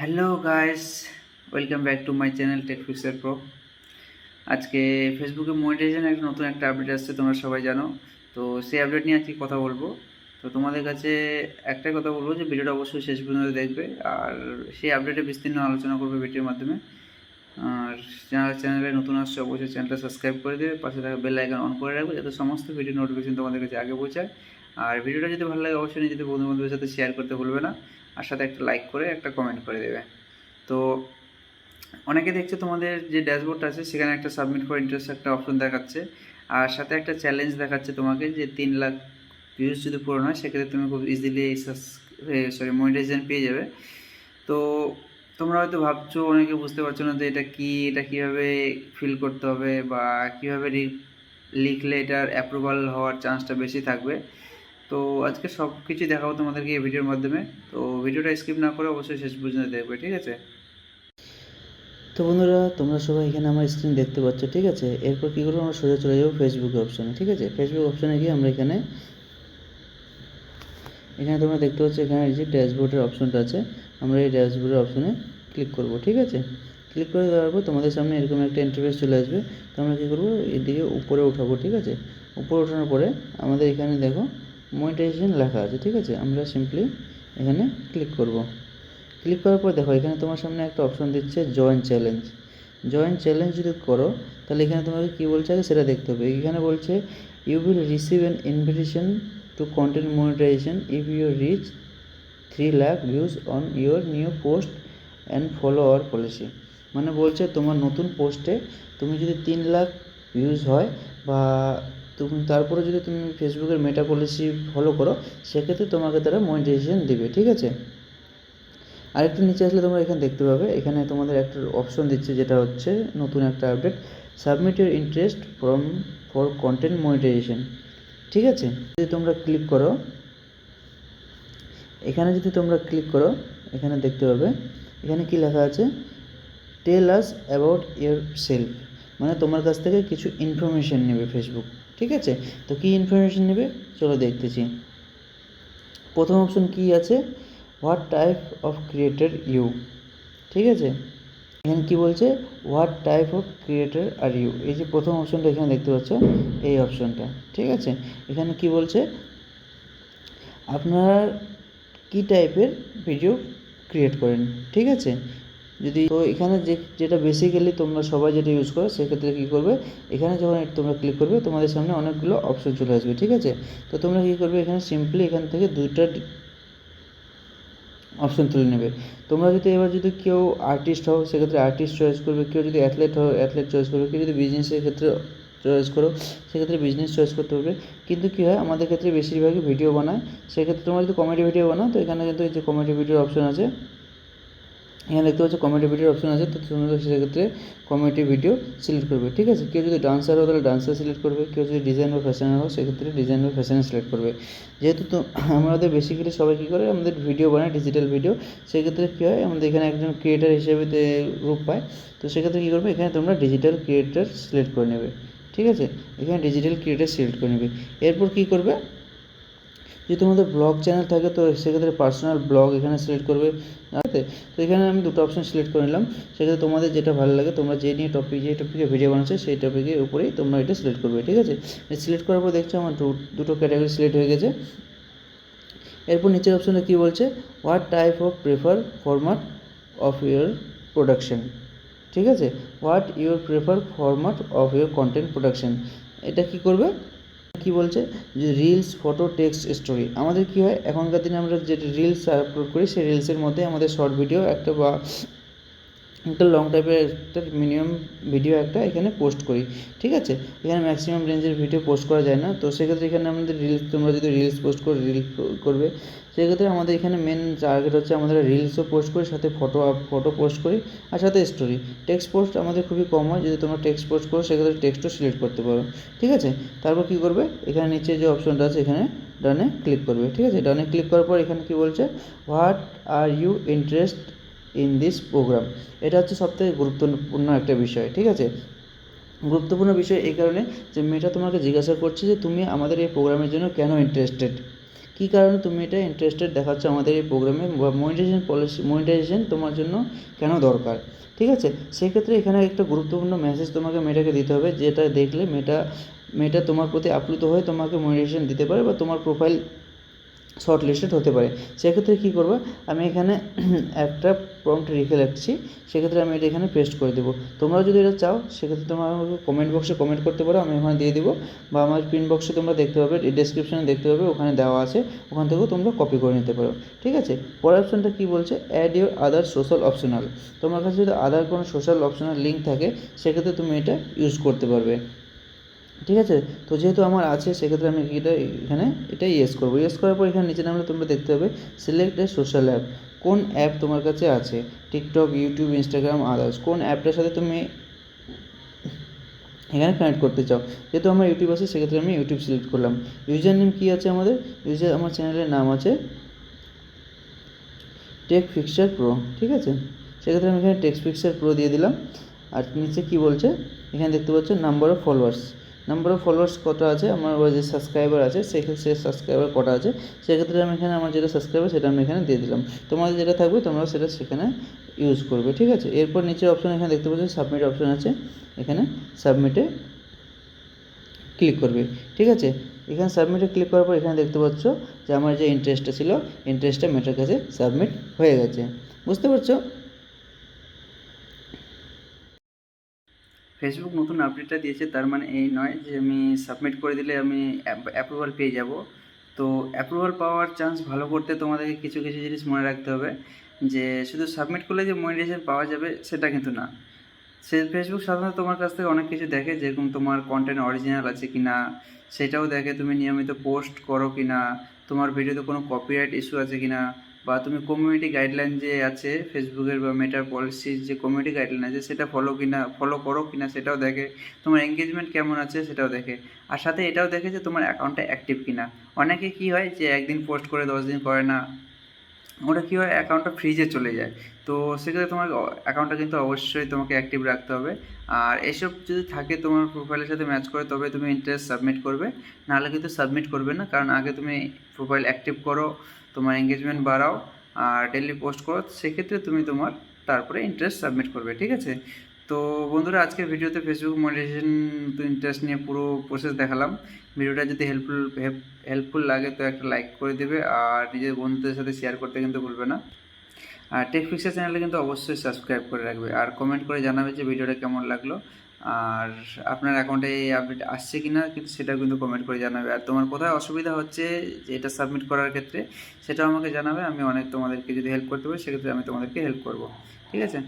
Hello guys, welcome back to my channel tech fixer pro. আজকে ফেসবুকে monetization নতুন একটা আপডেট আসছে, তোমরা সবাই জানো। তো সেই আপডেট নিয়ে আজকে কথা বলবো। তো তোমাদের কাছে একটাই কথা বলবো যে ভিডিওটা অবশ্যই শেষ পর্যন্ত দেখবে, আর সেই আপডেটে বিস্তীর্ণ আলোচনা করবে ভিডিওর মাধ্যমে। আর চ্যানেলে নতুন আসছে অবশ্যই চ্যানেলটা সাবস্ক্রাইব করে দেবে, পাশে থাকা বেল আইকন অন করে রাখবে যাতে সমস্ত ভিডিও নোটিফিকেশন তোমাদের কাছে আগে পৌঁছায়। আর ভিডিওটা যদি ভালো লাগে অবশ্যই নিজেদের বন্ধু বান্ধবের সাথে শেয়ার করতে ভুলবে না, আর সাথে একটা লাইক করে একটা কমেন্ট করে দেবে। তো অনেকে দেখছে তোমাদের যে ড্যাশবোর্ডটা আছে সেখানে একটা সাবমিট ফর ইন্টারেস্ট একটা অপশন দেখাচ্ছে, আর সাথে একটা চ্যালেঞ্জ দেখাচ্ছে তোমাকে যে 3 লাখ ভিউজ যদি পূরণ হয় সেক্ষেত্রে তুমি খুব ইজিলি মনিটাইজেশন পেয়ে যাবে। তো তোমরা হয়তো ভাবছো, অনেকে বুঝতে পারছো না যে এটা কি, এটা কীভাবে ফিল করতে হবে বা কীভাবে লিখলে এটার অ্যাপ্রুভাল হওয়ার চান্সটা বেশি থাকবে। তো আজকে সব কিছুই দেখাবো তোমাদেরকে এই ভিডিওর মাধ্যমে। তো ভিডিওটা স্কিপ না করে অবশ্যই শেষ পর্যন্ত দেখবে, ঠিক আছে? তো বন্ধুরা, তোমরা সবাই এখানে আমার স্ক্রিন দেখতে পাচ্ছ, ঠিক আছে? এরপর কী করবো, আমরা সোজা চলে যাবো ফেসবুক অপশনে, ঠিক আছে? ফেসবুক অপশনে গিয়ে আমরা এখানে তোমরা দেখতে পাচ্ছ এখানে যে ড্যাশবোর্ডের অপশনটা আছে, আমরা এই ড্যাশবোর্ডের অপশনে ক্লিক করব, ঠিক আছে? ক্লিক করে দেওয়ার পর তোমাদের সামনে এরকম একটা ইন্টারফেস চলে আসবে। তো আমরা কী করবো, এদিকে উপরে উঠাবো, ঠিক আছে? উপরে ওঠানোর পরে আমাদের এখানে দেখো মনিটাইজেশন লেখা আছে, ঠিক আছে? আমরা সিম্পলি এখানে ক্লিক করব। ক্লিক করার পর দেখো এখানে তোমার সামনে একটা অপশন দিচ্ছে জয়েন চ্যালেঞ্জ। জয়েন চ্যালেঞ্জ যদি করো তাহলে এখানে তোমাকে কী বলছে আগে সেটা দেখতে হবে। এখানে বলছে you will receive an invitation to content monetization if you reach 3 lakh views on your new post and follow our policy. মানে বলছে তোমার নতুন পোস্টে তুমি যদি 3 লাখ ভিউজ হয় বা তুমি তারপরে যদি তুমি ফেসবুকের মেটা পলিসি ফলো করো সেক্ষেত্রে তোমাকে তারা মনিটাইজেশন দেবে, ঠিক আছে? আরেকটু নিচে আসলে তোমরা এখানে দেখতে পাবে, এখানে তোমাদের একটা অপশন দিচ্ছে যেটা হচ্ছে নতুন একটা update, submit your interest for content monetization, ঠিক আছে? যদি তোমরা ক্লিক করো, এখানে এখানে দেখতে পাবে এখানে কি লেখা আছে, টেল আস অ্যাবাউট ইয়োর সেলফ। মানে তোমার কাছ থেকে কিছু ইনফরমেশান নেবে ফেসবুক, ঠিক আছে? তো কী ইনফরমেশান নেবে চলো দেখতেছি। প্রথম অপশন কি আছে, what type of creator you, ঠিক আছে? এখানে কি বলছে, what type of creator are you, এই যে প্রথম অপশনটা এখানে দেখতে পাচ্ছ, এই অপশনটা, ঠিক আছে? এখানে কি বলছে, আপনারা কী টাইপের ভিডিও ক্রিয়েট করেন, ঠিক আছে? যদি তো এখানে যেটা বেসিক্যালি তোমরা সবাই যেটা ইউজ করো সেক্ষেত্রে কী করবে, এখানে যখন তোমরা ক্লিক করবে তোমাদের সামনে অনেকগুলো অপশন চলে আসবে, ঠিক আছে? তো তোমরা কী করবে, এখানে সিম্পলি এখান থেকে দুইটা অপশন তুলে নেবে। তোমরা যদি এবার যদি কেউ আর্টিস্ট হও সেক্ষেত্রে আর্টিস্ট চয়েস করবে, কেউ যদি অ্যাথলেট হও অ্যাথলেট চয়েস করবে, কেউ যদি বিজনেসের ক্ষেত্রে চয়েস করো সেক্ষেত্রে বিজনেস চয়েস করতে পারবে। কিন্তু কী হয়, আমাদের ক্ষেত্রে বেশিরভাগই ভিডিও বানায়, সেক্ষেত্রে তোমরা যদি কমেডি ভিডিও বানাও তো এখানে কিন্তু এই যে কমেডি ভিডিওর অপশন আছে, এখানে দেখতে পাচ্ছ কমেডি ভিডিওর অপশন আছে। তো তোমরা সেক্ষেত্রে কমেডি ভিডিও সিলেক্ট করবে, ঠিক আছে? কেউ যদি ডান্সার হও তাহলে ডান্সার সিলেক্ট করবে, কেউ যদি ডিজাইন বা ফ্যাশনের হও সেক্ষেত্রে ডিজাইন বা ফ্যাশনে সিলেক্ট করবে। যেহেতু তো আমাদের বেসিক্যালি সবাই কী করে, আমাদের ভিডিও বানায় ডিজিটাল ভিডিও, সেক্ষেত্রে কী হয়, আমাদের এখানে একজন ক্রিয়েটার হিসেবে রূপ পায়। তো সেক্ষেত্রে কী করবে, এখানে তোমরা ডিজিটাল ক্রিয়েটার সিলেক্ট করে নেবে, ঠিক আছে? এখানে ডিজিটাল ক্রিয়েটার সিলেক্ট করে নেবে। এরপর কী করবে, যদি তোমাদের ব্লগ চ্যানেল থাকে তো সেক্ষেত্রে পার্সোনাল ব্লগ এখানে সিলেক্ট করবে, আছে? তো এখানে আমি দুটো অপশন সিলেক্ট করে নিলাম। সেক্ষেত্রে তোমাদের যেটা ভালো লাগে, তোমরা যে টপিকে ভিডিও বানাচ্ছো সেই টপিকের উপরেই তোমরা এটা সিলেক্ট করবে, ঠিক আছে? সিলেক্ট করার পর দেখছো আমার দুটো ক্যাটাগরি সিলেক্ট হয়ে গেছে। এরপর নিচের অপশনে কী বলছে, what type of prefer format of your production, ঠিক আছে? What your prefer format of your content production, এটা কী করবে, কী বলছে যে রিলস, ফটো, টেক্সট, স্টোরি। আমাদের কী হয়, এখনকার দিনে আমরা যে রিলস আপলোড করি সেই রিলসের মধ্যে আমাদের শর্ট ভিডিও একটা বা একটা লং টাইপের একটা মিনিমাম ভিডিও একটা এখানে পোস্ট করি, ঠিক আছে? এখানে ম্যাক্সিমাম রেঞ্জের ভিডিও পোস্ট করা যায় না। তো সেক্ষেত্রে এখানে আমাদের রিলস, তোমরা যদি রিলস পোস্ট করো করবে, সেক্ষেত্রে আমাদের এখানে মেন টার্গেট হচ্ছে আমাদের রিলসও পোস্ট করি, সাথে ফটো পোস্ট করি, আর সাথে স্টোরি। টেক্সট পোস্ট আমাদের খুবই কম হয়, যদি তোমরা টেক্সট পোস্ট করো সেক্ষেত্রে টেক্সটও সিলেক্ট করতে পারো, ঠিক আছে? তারপর কী করবে, এখানে নিচে যে অপশনটা আছে এখানে ডানে ক্লিক করবে, ঠিক আছে? ডানে ক্লিক করার পর এখানে কী বলছে, what are you interest in this program, এটা হচ্ছে সবথেকে গুরুত্বপূর্ণ একটা বিষয়, ঠিক আছে? গুরুত্বপূর্ণ বিষয় এই কারণে যে মেয়েটা তোমাকে জিজ্ঞাসা করছে যে তুমি আমাদের এই প্রোগ্রামের জন্য কেন ইন্টারেস্টেড, কী কারণে তুমি এটা ইন্টারেস্টেড দেখাচ্ছ আমাদের এই প্রোগ্রামে, বা মনিটাইজেশন তোমার জন্য কেন দরকার, ঠিক আছে। সেক্ষেত্রে এখানে একটা গুরুত্বপূর্ণ মেসেজ তোমাকে মেটাকে দিতে হবে, যেটা দেখলে মেটা তোমার প্রতি আপ্লুত হয়ে তোমাকে মনিটাইজেশন দিতে পারে বা তোমার প্রোফাইল শর্ট লিস্টেড হতে পারে। সেক্ষেত্রে কী করবে, আমি এখানে একটা প্রম্পট লিখে রাখছি, সেক্ষেত্রে আমি এটা এখানে পেস্ট করে দেবো। তোমরা যদি এটা চাও সেক্ষেত্রে তোমরা আমাকে কমেন্ট বক্সে কমেন্ট করতে পারো, আমি ওখানে দিয়ে দেবো, বা আমার পিন বক্সে তোমরা দেখতে পাবে, ডেসক্রিপশনে দেখতে পাবে, ওখানে দেওয়া আছে, ওখান থেকেও তোমরা কপি করে নিতে পারো, ঠিক আছে। পরের অপশানটা কী বলছে, add your other social optional. তোমার কাছে যদি আদার কোনো সোশ্যাল অপশনাল লিঙ্ক থাকে সেক্ষেত্রে তুমি এটা ইউজ করতে পারবে, ঠিক আছে। তো যেহেতু আমার আছে সেক্ষেত্রে আমি এখানে এটা ইয়েস করবো। ইয়েস করার পর এখানে নিচে নামলে তোমরা দেখতে পাবে সিলেক্ট এ সোশ্যাল অ্যাপ। কোন অ্যাপ তোমার কাছে আছে, টিকটক, ইউটিউব, ইনস্টাগ্রাম, আদার্স, কোন অ্যাপটার সাথে তুমি এখানে কানেক্ট করতে চাও। যেহেতু আমার ইউটিউব আছে সেক্ষেত্রে আমি ইউটিউব সিলেক্ট করলাম। ইউজার নেম কী আছে আমাদের, আমার চ্যানেলের নাম আছে টেক ফিক্সার প্রো, ঠিক আছে। সেক্ষেত্রে আমি এখানে টেক ফিক্সার প্রো দিয়ে দিলাম। আর নিচে কী বলছে, এখানে দেখতে পাচ্ছ নাম্বার অফ ফলোয়ার্স কত আছে, আমার যে সাবস্ক্রাইবার আছে সেক্ষেত্রে সাবস্ক্রাইবার কটা আছে, সেক্ষেত্রে আমি এখানে আমার যেটা সাবস্ক্রাইবার সেটা আমি এখানে দিয়ে দিলাম। তোমাদের যেটা থাকবে তোমরা সেটা সেখানে ইউজ করবে, ঠিক আছে। এরপর নিচের অপশন এখানে দেখতে পাচ্ছ সাবমিট অপশন আছে, এখানে সাবমিটে ক্লিক করবে, ঠিক আছে। এখানে সাবমিটে ক্লিক করার পর এখানে দেখতে পাচ্ছ যে আমার যে ইন্টারেস্টটা ছিল, ইন্টারেস্টটা মেটার কাছে সাবমিট হয়ে গেছে, বুঝতে পারছো। ফেসবুক নতুন আপডেটটা দিয়েছে, তার মানে এই নয় যে আমি সাবমিট করে দিলে আমি অ্যাপ্রুভাল পেয়ে যাব। তো অ্যাপ্রুভাল পাওয়ার চান্স ভালো করতে তোমাদেরকে কিছু কিছু জিনিস মনে রাখতে হবে, যে শুধু সাবমিট করলে যে মনিটাইজেশন পাওয়া যাবে সেটা কিন্তু না। ফেসবুক সাধারণত তোমার কাছ থেকে অনেক কিছু দেখে, যেরকম তোমার কন্টেন্ট অরিজিনাল আছে কি না সেটাও দেখে, তুমি নিয়মিত পোস্ট করো কি না, তোমার ভিডিওতে কোনো কপিরাইট ইস্যু আছে কি না, বা তুমি কমিউনিটি গাইডলাইন যে আছে ফেসবুকের বা মেটার পলিসির যে কমিউনিটি গাইডলাইন আছে সেটা ফলো করো কি না সেটাও দেখে, তোমার এঙ্গেজমেন্ট কেমন আছে সেটাও দেখে, আর সাথে এটাও দেখে যে তোমার অ্যাকাউন্টটা অ্যাক্টিভ কি না। অনেকে কী হয় যে একদিন পোস্ট করে 10 দিন করে না, ওটা কী হয় অ্যাকাউন্টটা ফ্রিজে চলে যায়। তো সেক্ষেত্রে তোমার অ্যাকাউন্টটা কিন্তু অবশ্যই তোমাকে অ্যাক্টিভ রাখতে হবে। আর এসব যদি থাকে তোমার প্রোফাইলের সাথে ম্যাচ করে তবে তুমি ইন্টারেস্ট সাবমিট করবে, নাহলে কিন্তু সাবমিট করবে না। কারণ আগে তুমি প্রোফাইল অ্যাক্টিভ করো, তোমার এঙ্গেজমেন্ট বাড়াও আর ডেইলি পোস্ট করো, সেক্ষেত্রে তুমি তোমার তারপরে ইন্টারেস্ট সাবমিট করবে, ঠিক আছে। তো বন্ধুরা, আজকের ভিডিওতে ফেসবুক মনিটাইজেশন ইন্টারেস্ট নিয়ে পুরো প্রসেস দেখালাম। ভিডিওটা যদি হেল্পফুল লাগে তো একটা লাইক করে দেবে, আর নিজের বন্ধুদের সাথে শেয়ার করতে কিন্তু ভুলবে না। আর টেক ফিক্সার চ্যানেলে কিন্তু অবশ্যই সাবস্ক্রাইব করে রাখবে, আর কমেন্ট করে জানাবে যে ভিডিওটা কেমন লাগলো, আর আপনার অ্যাকাউন্টে এই আপডেট আসছে কি না কিন্তু সেটাও কিন্তু কমেন্ট করে জানাবে। আর তোমার কোথায় অসুবিধা হচ্ছে যে এটা সাবমিট করার ক্ষেত্রে সেটাও আমাকে জানাবে, আমি তোমাদেরকে যদি হেল্প করতে পারি সেক্ষেত্রে আমি তোমাদেরকে হেল্প করব, ঠিক আছে।